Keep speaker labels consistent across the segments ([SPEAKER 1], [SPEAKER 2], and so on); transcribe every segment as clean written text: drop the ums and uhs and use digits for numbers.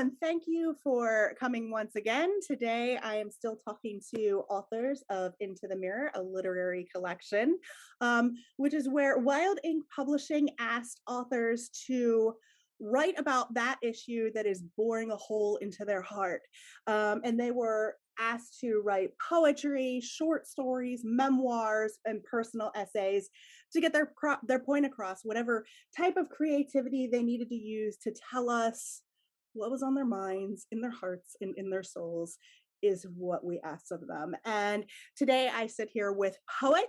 [SPEAKER 1] and thank you for coming once again. Today, I am still talking to authors of Into the Mirror, a literary collection, which is where Wild Ink Publishing asked authors to write about that issue that is boring a hole into their heart. And they were asked to write poetry, short stories, memoirs, and personal essays to get their point across, whatever type of creativity they needed to use to tell us what was on their minds, in their hearts, and in their souls is what we asked of them. And today I sit here with poet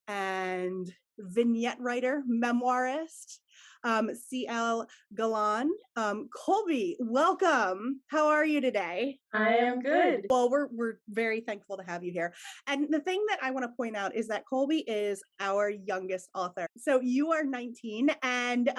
[SPEAKER 1] and vignette writer, memoirist, CL Galan. Colby, welcome. How are you today?
[SPEAKER 2] I am good.
[SPEAKER 1] Well, we're very thankful to have you here. And the thing that I want to point out is that Colby is our youngest author. So you are 19 and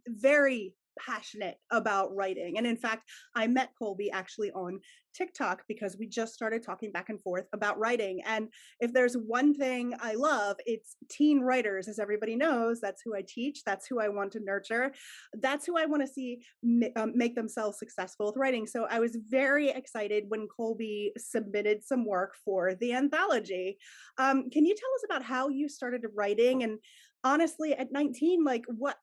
[SPEAKER 1] very passionate about writing. And in fact, I met Colby actually on TikTok because we just started talking back and forth about writing. And if there's one thing I love, it's teen writers. As everybody knows, that's who I teach. That's who I want to nurture. That's who I want to see make themselves successful with writing. So I was very excited when Colby submitted some work for the anthology. Can you tell us about how you started writing? And honestly, at 19, like what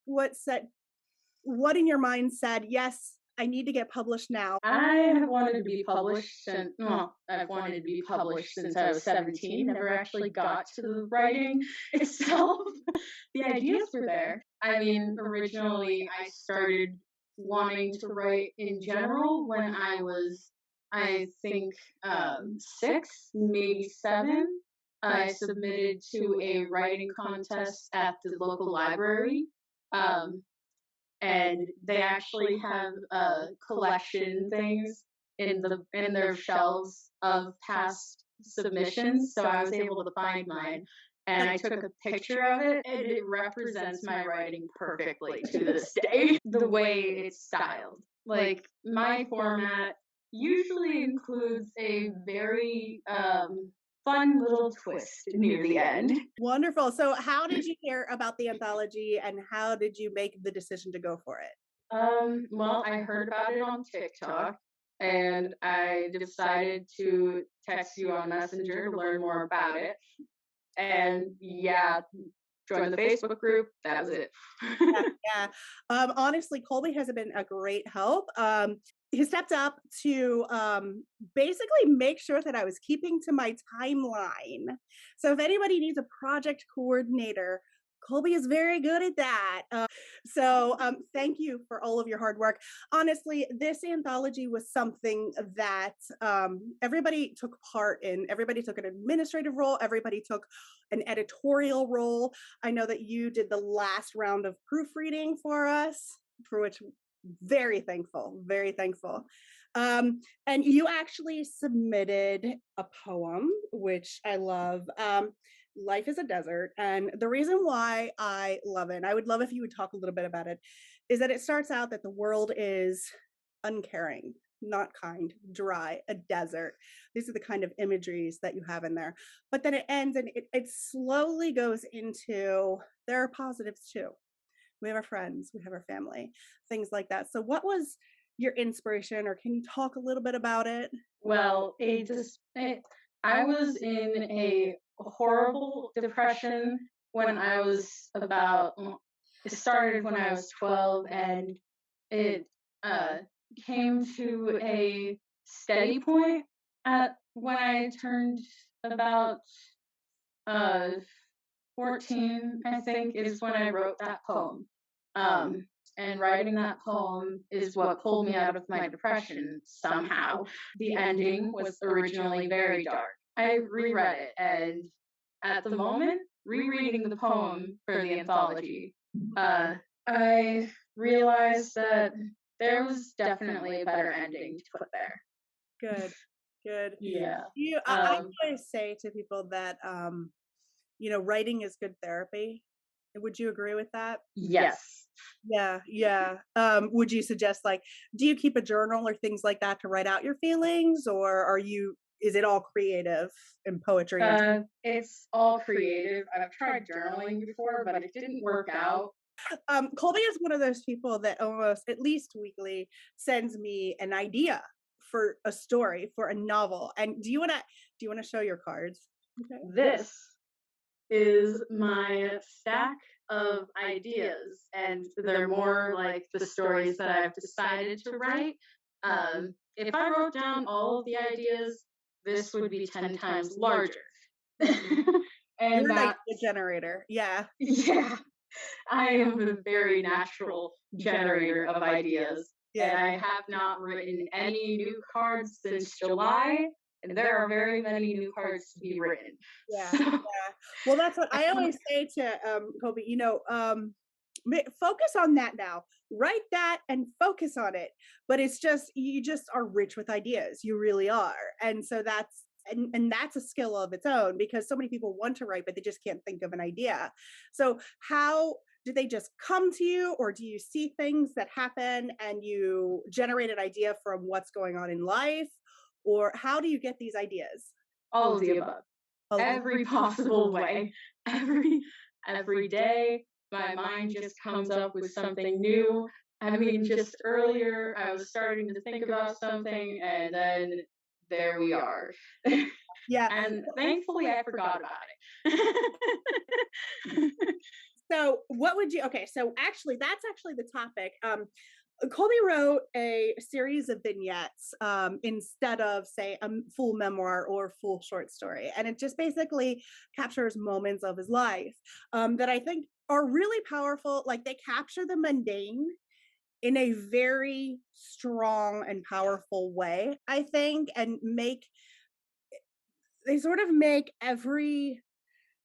[SPEAKER 1] in your mind said, yes, I need to get published now?
[SPEAKER 2] I have wanted to be published since, well, I've wanted to be published since I was 17. Never actually got to the writing itself. The ideas were there. I mean, originally I started wanting to write in general when I was, I think, 6, maybe 7. I submitted to a writing contest at the local library. And they actually have collection things in their shelves of past submissions. So I was able to find mine, and I took a picture of it, and it represents my writing perfectly to this day. The way it's styled, like my format usually includes a very fun little twist near the end.
[SPEAKER 1] Wonderful. So how did you hear about the anthology and how did you make the decision to go for it?
[SPEAKER 2] Well, I heard about it on TikTok and I decided to text you on Messenger to learn more about it. And yeah, join the Facebook group. That was it.
[SPEAKER 1] Yeah. Honestly, Colby has been a great help. He stepped up to basically make sure that I was keeping to my timeline. So if anybody needs a project coordinator, Colby is very good at that. Thank you for all of your hard work. Honestly, this anthology was something that everybody took part in. Everybody took an administrative role. Everybody took an editorial role. I know that you did the last round of proofreading for us, for which very thankful, very thankful. And you actually submitted a poem, which I love. Life is a Desert. And the reason why I love it, and I would love if you would talk a little bit about it, is that it starts out that the world is uncaring, not kind, dry, a desert. These are the kind of imageries that you have in there. But then it ends and it slowly goes into there are positives too. We have our friends, we have our family, things like that. So, what was your inspiration, or can you talk a little bit about it?
[SPEAKER 2] Well, I was in a horrible depression when I was it started when I was 12 and it uh, came to a steady point at when I turned about uh, 14, I think, is when I wrote that poem. And writing that poem is what pulled me out of my depression somehow. The ending was originally very dark. I reread it, and at the moment, rereading the poem for the anthology, I realized that there was definitely a better ending to put there.
[SPEAKER 1] Good, good.
[SPEAKER 2] Yeah.
[SPEAKER 1] I always say to people that writing is good therapy. Would you agree with that?
[SPEAKER 2] Yes.
[SPEAKER 1] Yeah, yeah. Would you suggest do you keep a journal or things like that to write out your feelings, or is it all creative and poetry?
[SPEAKER 2] It's all creative. I've tried journaling before, but it didn't work out.
[SPEAKER 1] Colby is one of those people that almost at least weekly sends me an idea for a story, for a novel. And do you wanna show your cards? Okay.
[SPEAKER 2] This is my stack of ideas, and they're more like the stories that I've decided to write. If I wrote down all of the ideas, this would be 10 times larger. And
[SPEAKER 1] You're an
[SPEAKER 2] that,
[SPEAKER 1] idea generator. Yeah.
[SPEAKER 2] yeah, I am a very natural generator of ideas, and
[SPEAKER 1] Yeah.
[SPEAKER 2] I have not written any new cards since July, and there are very many new cards to be written.
[SPEAKER 1] Yeah.
[SPEAKER 2] So,
[SPEAKER 1] Yeah. Well, that's what I always say to Kobe, focus on that now. Write that and focus on it. But it's just you just are rich with ideas. You really are. And so that's a skill of its own because so many people want to write but they just can't think of an idea. So how do they just come to you, or do you see things that happen and you generate an idea from what's going on in life, or how do you get these ideas?
[SPEAKER 2] all of the above.
[SPEAKER 1] Oh,
[SPEAKER 2] Every possible way. Every every day, my mind just comes up with something new. I mean, just earlier I was starting to think about something, and then there we are.
[SPEAKER 1] yeah.
[SPEAKER 2] And thankfully I forgot about it.
[SPEAKER 1] So what would you okay, so actually that's actually the topic. Colby wrote a series of vignettes instead of say a full memoir or full short story. And it just basically captures moments of his life that I think are really powerful. Like they capture the mundane in a very strong and powerful way, I think, and they sort of make every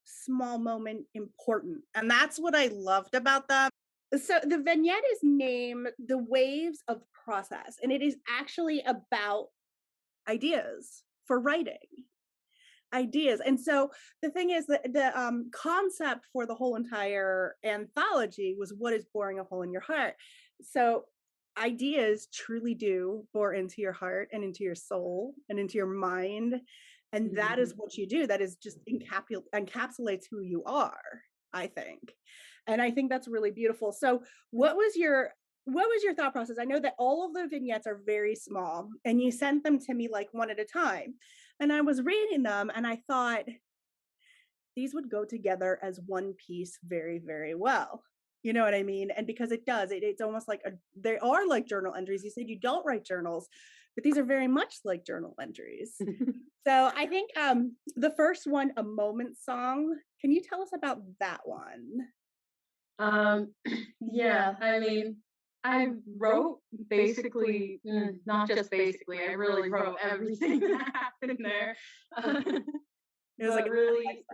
[SPEAKER 1] small moment important. And that's what I loved about them. So the vignette is named The Waves of Process, and it is actually about ideas for writing. Ideas. And so the thing is that the concept for the whole entire anthology was what is boring a hole in your heart. So ideas truly do bore into your heart and into your soul and into your mind. And that is
[SPEAKER 2] Mhm.
[SPEAKER 1] what you do. That is just encapsulates who you are, I think. And I think that's really beautiful. So what was your thought process? I know that all of the vignettes are very small and you sent them to me like one at a time. And I was reading them and I thought these would go together as one piece very, very well. You know what I mean? And because it does, it's almost like they are like journal entries. You said you don't write journals, but these are very much like journal entries. So I think the first one, A Moment Song. Can you tell us about that one?
[SPEAKER 2] Um, yeah, I mean, I wrote basically, not just basically, I really wrote everything that happened there.
[SPEAKER 1] It was like
[SPEAKER 2] But really,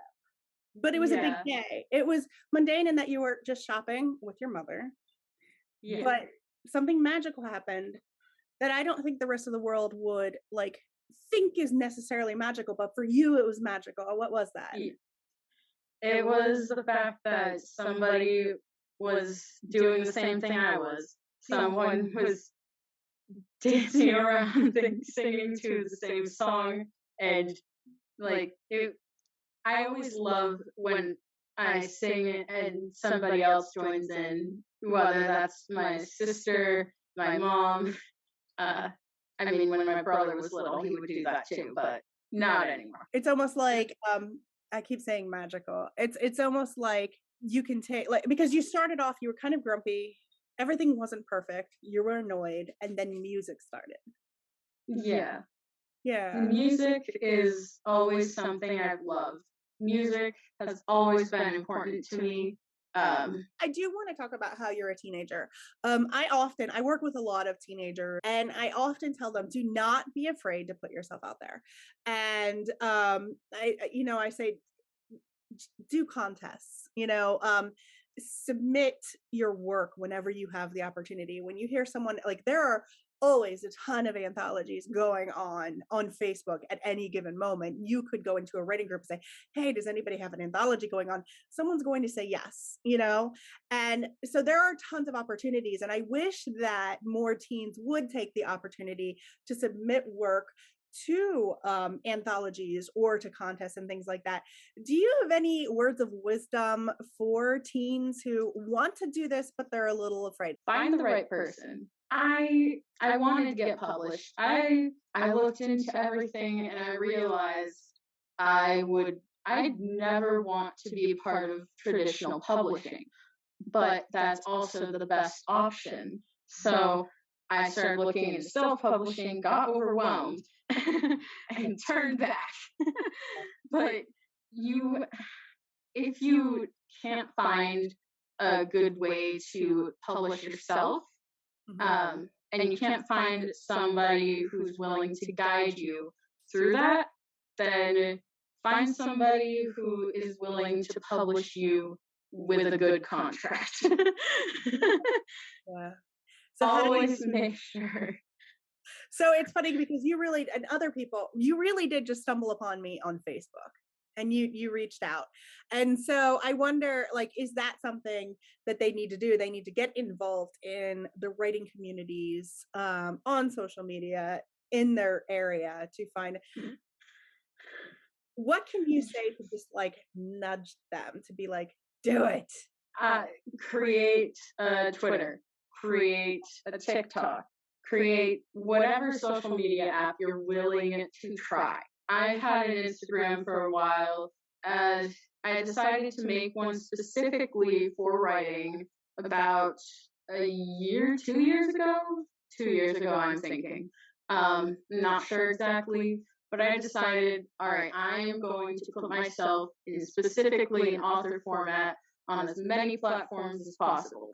[SPEAKER 1] but it was a big
[SPEAKER 2] yeah,
[SPEAKER 1] day. It was mundane in that you were just shopping with your mother,
[SPEAKER 2] yeah.
[SPEAKER 1] but something magical happened that I don't think the rest of the world would like think is necessarily magical, but for you it was magical. What was that?
[SPEAKER 2] Ye It was the fact that somebody was doing the same thing I was. Someone was dancing around and singing to the same song, and, like, I always love when I sing and somebody else joins in, whether that's my sister, my mom. Uh, I mean, when my brother was little, he would do that too, but not anymore.
[SPEAKER 1] It's almost like I keep saying magical. It's almost like you can take like because you started off you were kind of grumpy. Everything wasn't perfect. You were annoyed and then music started.
[SPEAKER 2] Yeah.
[SPEAKER 1] Yeah.
[SPEAKER 2] Music is always something I've loved. Music has always been important to me. Um,
[SPEAKER 1] I do want to talk about how you're a teenager. I work with a lot of teenagers, and I often tell them, do not be afraid to put yourself out there. And I say, do contests. Submit your work whenever you have the opportunity. When you hear someone like there are always a ton of anthologies going on Facebook at any given moment. You could go into a writing group and say, "Hey, does anybody have an anthology going on?" Someone's going to say yes. And so there are tons of opportunities and I wish that more teens would take the opportunity to submit work to anthologies or to contests and things like that. Do you have any words of wisdom for teens who want to do this, but they're a little afraid?
[SPEAKER 2] Find the right person. I wanted to get published. I looked into everything and I realized I'd never want to be a part of traditional publishing, but that's also the best option. So I started looking into self-publishing, got overwhelmed, and turned back. But you if you can't find a good way to publish yourself,
[SPEAKER 1] Mhm.
[SPEAKER 2] and you can't find somebody who's willing to guide you through that, then find somebody who is willing to publish you with a good contract.
[SPEAKER 1] Yeah. So how do you
[SPEAKER 2] Always make sure.
[SPEAKER 1] So it's funny because you really and other people, you really did just stumble upon me on Facebook and you reached out. And so I wonder, like, is that something that they need to do? They need to get involved in the writing communities on social media in their area to find what can you say to just like nudge them to be like, do it.
[SPEAKER 2] uh, Create a Twitter, create a TikTok, create whatever social media app you're willing to try. I've had an Instagram for a while. Uh, I decided to make one specifically for writing about a year, 2 years ago. 2 years ago, I'm thinking. Not sure exactly, but I decided, all right, I am going to put myself in specifically in author format on as many platforms as possible.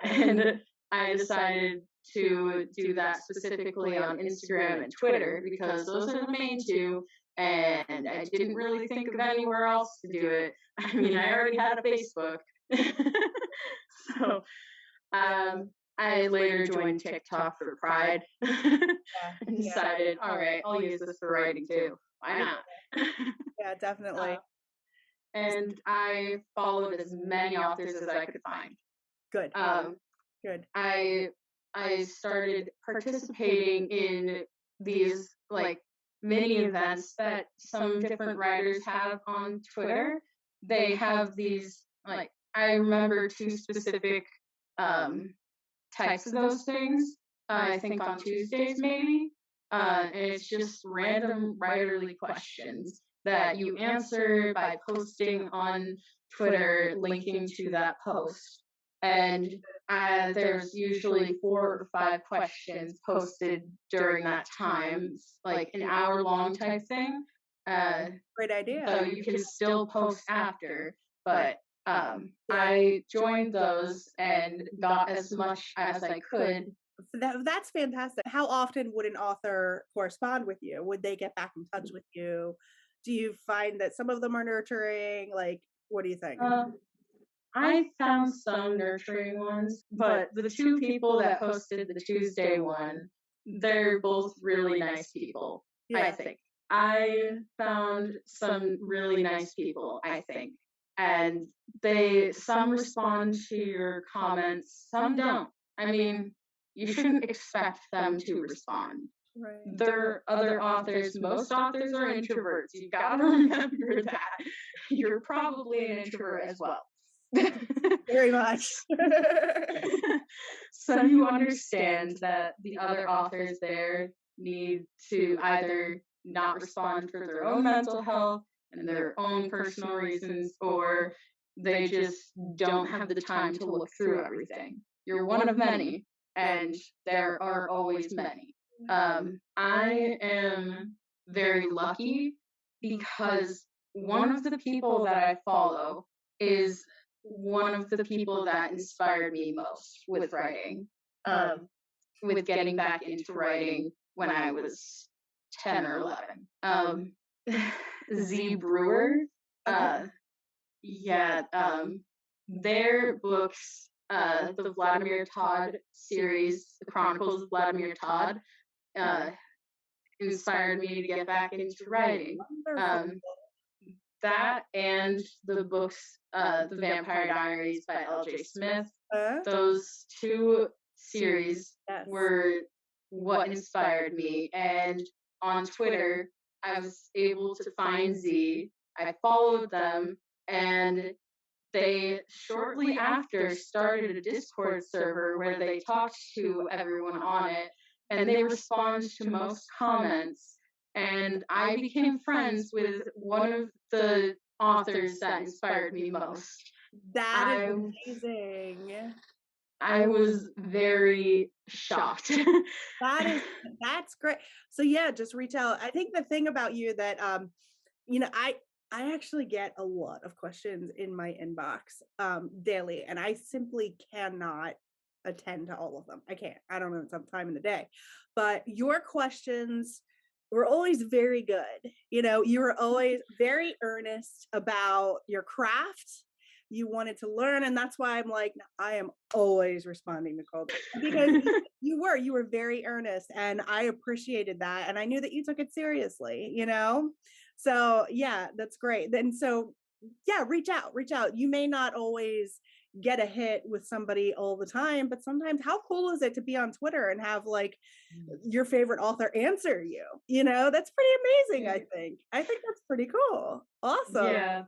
[SPEAKER 2] And I decided to do that specifically on Instagram and Twitter because those are the main two. And I didn't really think of anywhere else to do it. I mean, I already had a Facebook. So I later joined TikTok for Pride
[SPEAKER 1] Yeah.
[SPEAKER 2] and
[SPEAKER 1] Yeah.
[SPEAKER 2] decided, all right, I'll use this for writing too. Why not?
[SPEAKER 1] Yeah, definitely.
[SPEAKER 2] And I followed as many authors as I could find.
[SPEAKER 1] Good.
[SPEAKER 2] Um,
[SPEAKER 1] Good.
[SPEAKER 2] I started participating in these like mini events that some different writers have on Twitter. They have these like I remember two specific um, types of those things. I think on Tuesdays maybe, and it's just random writerly questions that you answer by posting on Twitter, linking to that post. And there's usually 4 or 5 questions posted during that time, like an hour long type thing. Uh,
[SPEAKER 1] Great idea.
[SPEAKER 2] so you can still post after, but I joined those and got as much as I could.
[SPEAKER 1] That's fantastic. How often would an author correspond with you? Would they get back in touch with you? Do you find that some of them are nurturing? Like, what do you think?
[SPEAKER 2] I found some nurturing ones, but the two people that hosted the Tuesday one, they're both really nice people, I
[SPEAKER 1] Yeah.
[SPEAKER 2] think. I found some really nice people, I think. And some respond to your comments, some don't. I mean, you shouldn't expect them to respond.
[SPEAKER 1] Right.
[SPEAKER 2] They're other authors. Most authors are introverts. You gotta remember that. You're probably an introvert as well.
[SPEAKER 1] Very much.
[SPEAKER 2] So you understand that the other authors there need to either not respond for their own mental health and their own personal reasons, or they just don't have the time to look through everything. You're one of many, and there are always many. I am very lucky because one of the people that I follow is one of the people that inspired me most with writing, with getting back into writing when I was 10 or 11. Z Brewer, yeah, their books, the Vladimir Todd series, The Chronicles of Vladimir Todd, inspired me to get back into writing. That and the books, The Vampire Diaries by L.J. Smith, those two series
[SPEAKER 1] Yes.
[SPEAKER 2] were what inspired me. And on Twitter, I was able to find Z. I followed them, and they shortly after started a Discord server where they talked to everyone on it, and they respond to most comments. And I became friends with one of the authors that inspired me most.
[SPEAKER 1] That is
[SPEAKER 2] I
[SPEAKER 1] amazing.
[SPEAKER 2] I was very shocked.
[SPEAKER 1] That is that's great. So yeah, just reach out. I think the thing about you that you know, I actually get a lot of questions in my inbox daily, and I simply cannot attend to all of them. I can't. I don't know some time in the day. But your questions were always very good. You know, you were always very earnest about your craft. You wanted to learn, and that's why I'm like, I am always responding to Colby because you were very earnest, and I appreciated that, and I knew that you took it seriously. You know, so yeah, that's great. Then so yeah, reach out. You may not always get a hit with somebody all the time, but sometimes how cool is it to be on Twitter and have like your favorite author answer you? You know, that's pretty amazing, I think that's pretty cool. Awesome.
[SPEAKER 2] Yeah, one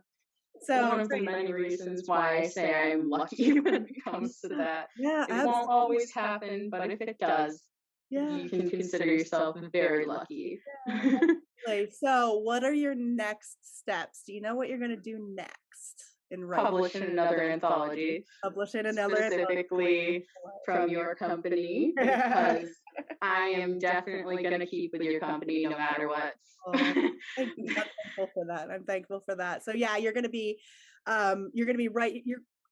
[SPEAKER 1] So
[SPEAKER 2] of the many reasons why I say I'm lucky when it comes to that.
[SPEAKER 1] yeah,
[SPEAKER 2] It won't always happen, but if it does,
[SPEAKER 1] yeah.
[SPEAKER 2] you can consider yourself very lucky.
[SPEAKER 1] So what are your next steps? Do you know what you're gonna do next in writing?
[SPEAKER 2] Publish in another anthology,
[SPEAKER 1] Publish in another
[SPEAKER 2] specifically from your company, because I am definitely going to keep with your company no matter what.
[SPEAKER 1] Oh, thank you. I'm thankful for that. I'm thankful for that. So yeah, you're gonna be right.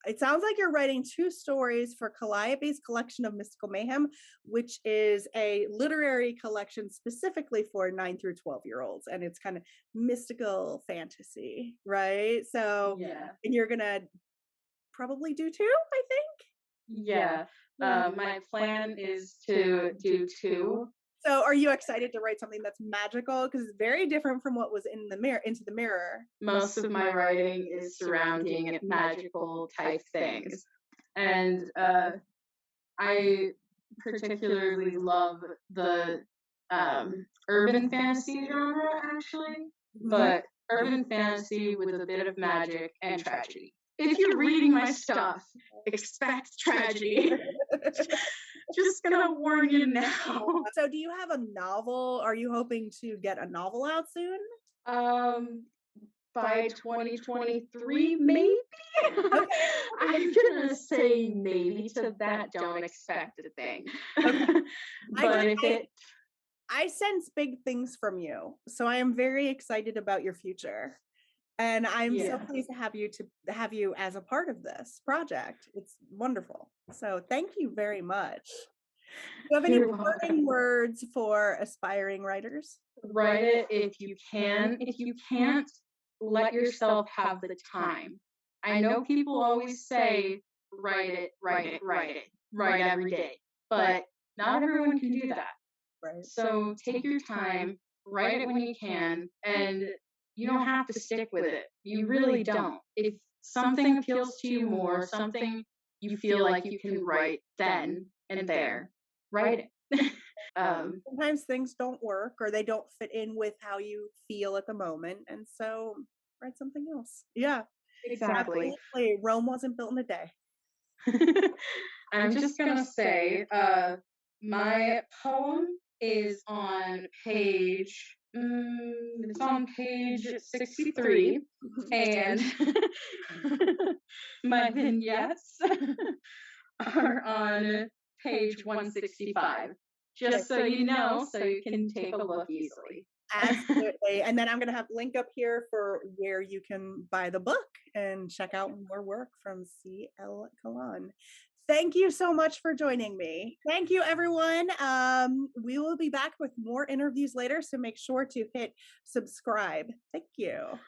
[SPEAKER 1] It sounds like you're writing two stories for Calliope's collection of mystical mayhem, which is a literary collection specifically for 9 through 12-year-olds, and it's kind of mystical fantasy, right? So,
[SPEAKER 2] Yeah.
[SPEAKER 1] and you're gonna probably do two, I think.
[SPEAKER 2] Yeah. My plan is to do two.
[SPEAKER 1] So, are you excited to write something that's magical? Because it's very different from what was in the mirror, into the mirror.
[SPEAKER 2] Most of my writing is surrounding magical type things. And I particularly love the urban fantasy genre, actually, but urban fantasy with a bit of magic and tragedy. If you're reading my stuff, expect tragedy. Just gonna warn you now.
[SPEAKER 1] So, do you have a novel? Are you hoping to get a novel out soon?
[SPEAKER 2] By 2023, maybe? I'm gonna say maybe to that. Don't expect a thing. But if it
[SPEAKER 1] I sense big things from you, so I am very excited about your future, and I'm so pleased to have you as a part of this project. It's wonderful. So thank you very much. Do you have any parting words for aspiring writers?
[SPEAKER 2] Write it if you can. If you can't, let yourself have the time. I know people always say, write every day. But not everyone can do that.
[SPEAKER 1] Right.
[SPEAKER 2] So take your time, write it when you can, and you don't have to stick with it. You really don't. If something appeals to you more, something you feel like you can write then and there, write it.
[SPEAKER 1] Sometimes things don't work or they don't fit in with how you feel at the moment, and so write something else. Yeah,
[SPEAKER 2] Exactly.
[SPEAKER 1] absolutely. Rome wasn't built in a day.
[SPEAKER 2] I'm just gonna say, my poem is on page. It's on page 63, and my vignettes are on page 165. Just so you know, so you can take a look easily.
[SPEAKER 1] Absolutely. And then I'm going to have link up here for where you can buy the book and check out more work from CL Galan. Thank you so much for joining me. Thank you, everyone. We will be back with more interviews later, so make sure to hit subscribe. Thank you.